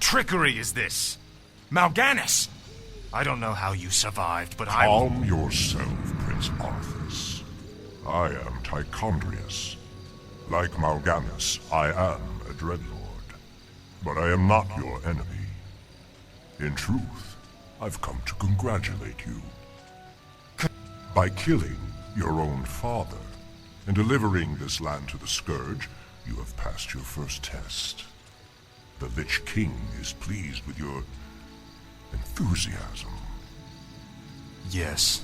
trickery is this? Mal'Ganis! I don't know how you survived, but Calm yourself, Prince Arthas. I am Tichondrius. Like Mal'Ganis, I am a Dreadlord. But I am not your enemy. In truth, I've come to congratulate you. By killing your own father and delivering this land to the Scourge, you have passed your first test. The Lich King is pleased with your enthusiasm. Yes.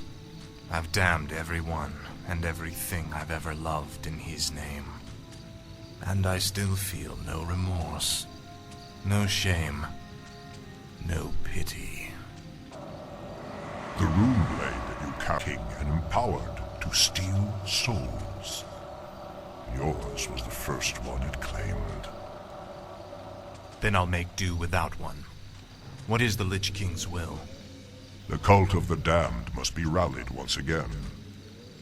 I've damned everyone and everything I've ever loved in his name. And I still feel no remorse, no shame, no pity. The rune blade that you king and empowered to steal souls. Yours was the first one it claimed. Then I'll make do without one. What is the Lich King's will? The cult of the damned must be rallied once again.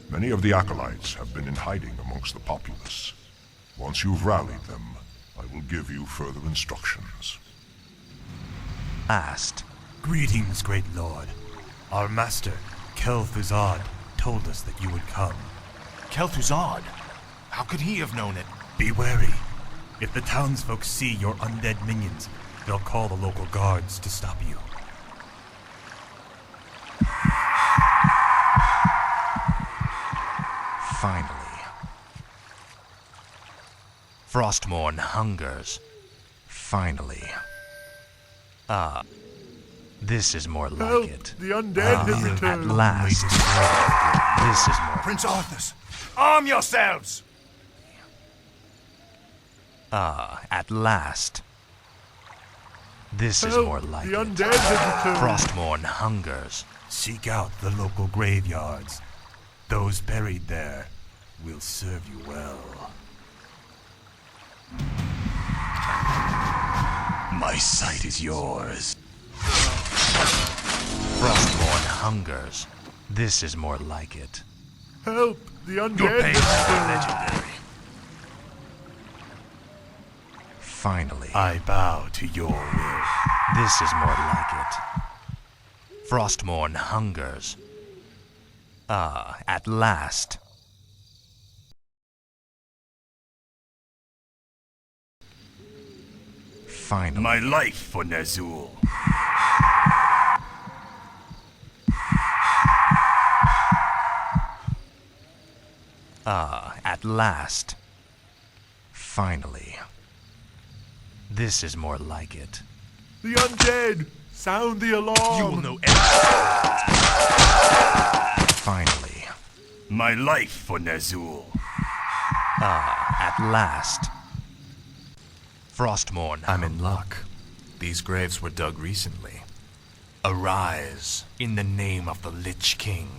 Many of the acolytes have been in hiding amongst the populace. Once you've rallied them, I will give you further instructions. Asked. Greetings, great lord. Our master, Kel'Thuzad, told us that you would come. Kel'Thuzad? How could he have known it? Be wary. If the townsfolk see your undead minions, they'll call the local guards to stop you. Finally. Frostmourne hungers. Finally. This is more like it. The undead has returned. At last. This is more. Prince Arthas, arm yourselves! At last. This is more like The it. undead has returned. Frostmourne hungers. Seek out the local graveyards. Those buried there will serve you well. My sight is yours. Frostmourne hungers. This is more like it. Help! The Your undead pain has is returned. legendary. Finally. I bow to your will. This is more like it. Frostmourne hungers. At last. Finally. My life for Ner'zhul. At last. Finally. This is more like it. The undead! Sound the alarm! You will know everything. Finally. My life for Ner'zhul. At last. Frostmourne. I'm in luck. These graves were dug recently. Arise in the name of the Lich King.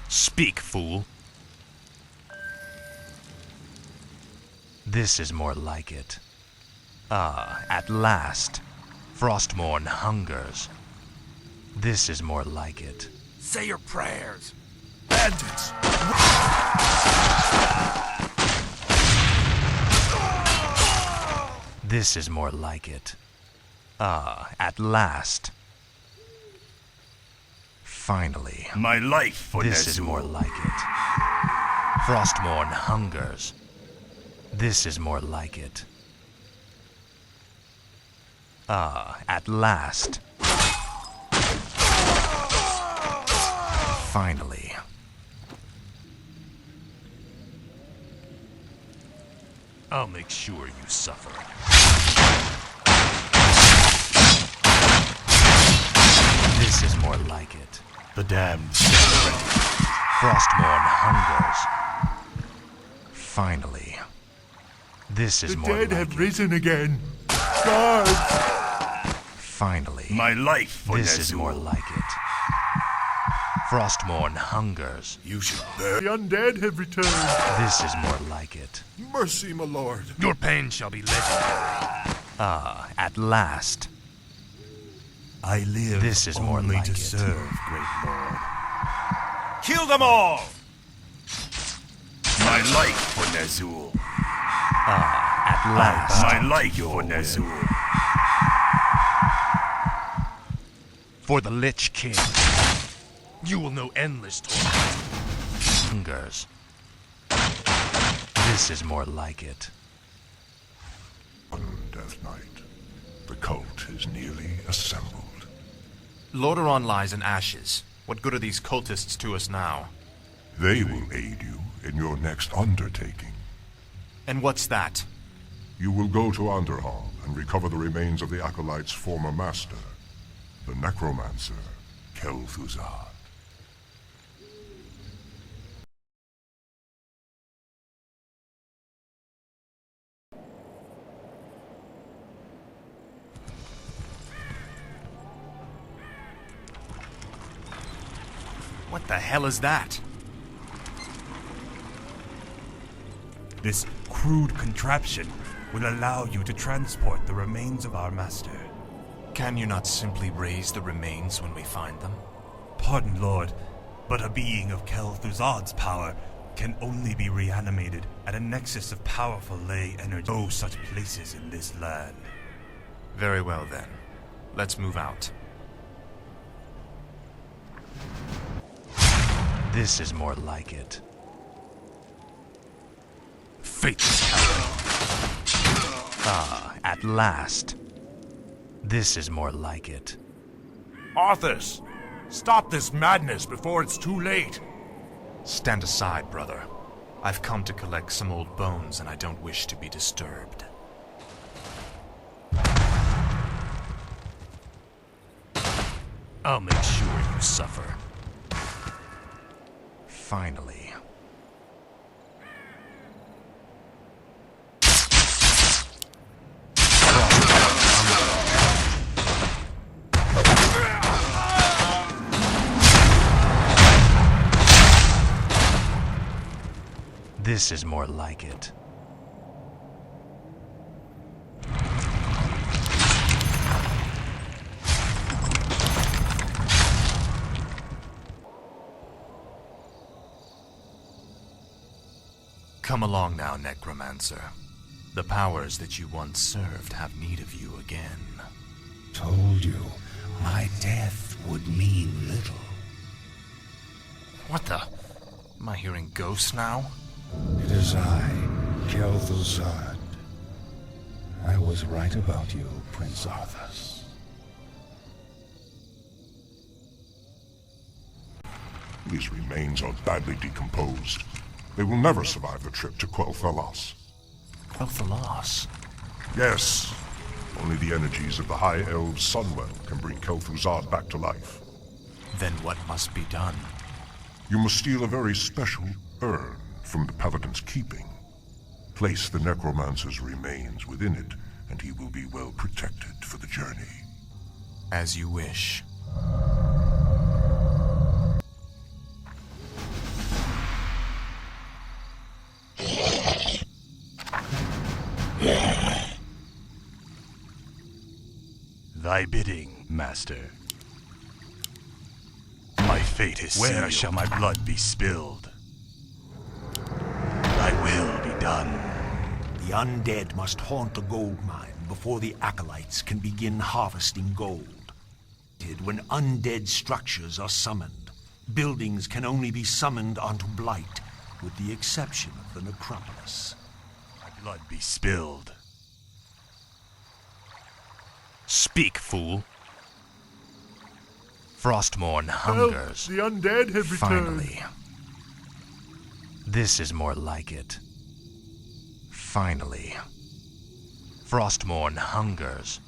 Speak, fool. This is more like it. At last. Frostmourne hungers. This is more like it. Say your prayers. Bandits! This is more like it. At last. Finally. My life for This is more like it. Frostmourne hungers. This is more like it. At last. Finally. I'll make sure you suffer. This is more like it. The damned stand ready. Frostmourne hungers. Finally. This is more like it. The dead have risen again. Guards! Finally. My life for This is more like it. Frostmourne hungers. You should burn. The undead have returned. This is more like it. Mercy, my lord. Your pain shall be legendary. At last. I live This is more like to it. Serve, great lord. Kill them all! My my life for Ner'zhul. At last. My life for Ner'zhul. For the Lich King, you will know endless torment. Hungers. This is more like it. Death Knight. The cult is nearly assembled. Lordaeron lies in ashes. What good are these cultists to us now? They will aid you in your next undertaking. And what's that? You will go to Underhall and recover the remains of the Acolyte's former master, the necromancer, Kel'Thuzad. What the hell is that? This crude contraption will allow you to transport the remains of our master. Can you not simply raise the remains when we find them? Pardon, Lord, but a being of Kel'Thuzad's power can only be reanimated at a nexus of powerful ley energy. No such places in this land. Very well then. Let's move out. This is more like it. Fate is coming. At last. This is more like it. Arthas, stop this madness before it's too late. Stand aside, brother. I've come to collect some old bones and I don't wish to be disturbed. I'll make sure you suffer. Finally. This is more like it. Come along now, Necromancer. The powers that you once served have need of you again. Told you, my death would mean little. What the? Am I hearing ghosts now? It is I, Kel'Thuzad. I was right about you, Prince Arthas. These remains are badly decomposed. They will never survive the trip to Quel'Thalas. Quel'Thalas? Yes. Only the energies of the High Elves' Sunwell can bring Kel'Thuzad back to life. Then what must be done? You must steal a very special urn from the Paladin's keeping. Place the Necromancer's remains within it, and he will be well protected for the journey. As you wish. Thy bidding, master. My fate is sealed. Where shall my blood be spilled? Thy will be done. The undead must haunt the gold mine before the acolytes can begin harvesting gold. When undead structures are summoned, buildings can only be summoned onto Blight, with the exception of the necropolis. My blood be spilled. Speak, fool. Frostmourne hungers. The undead have returned. Finally. This is more like it. Finally. Frostmourne hungers.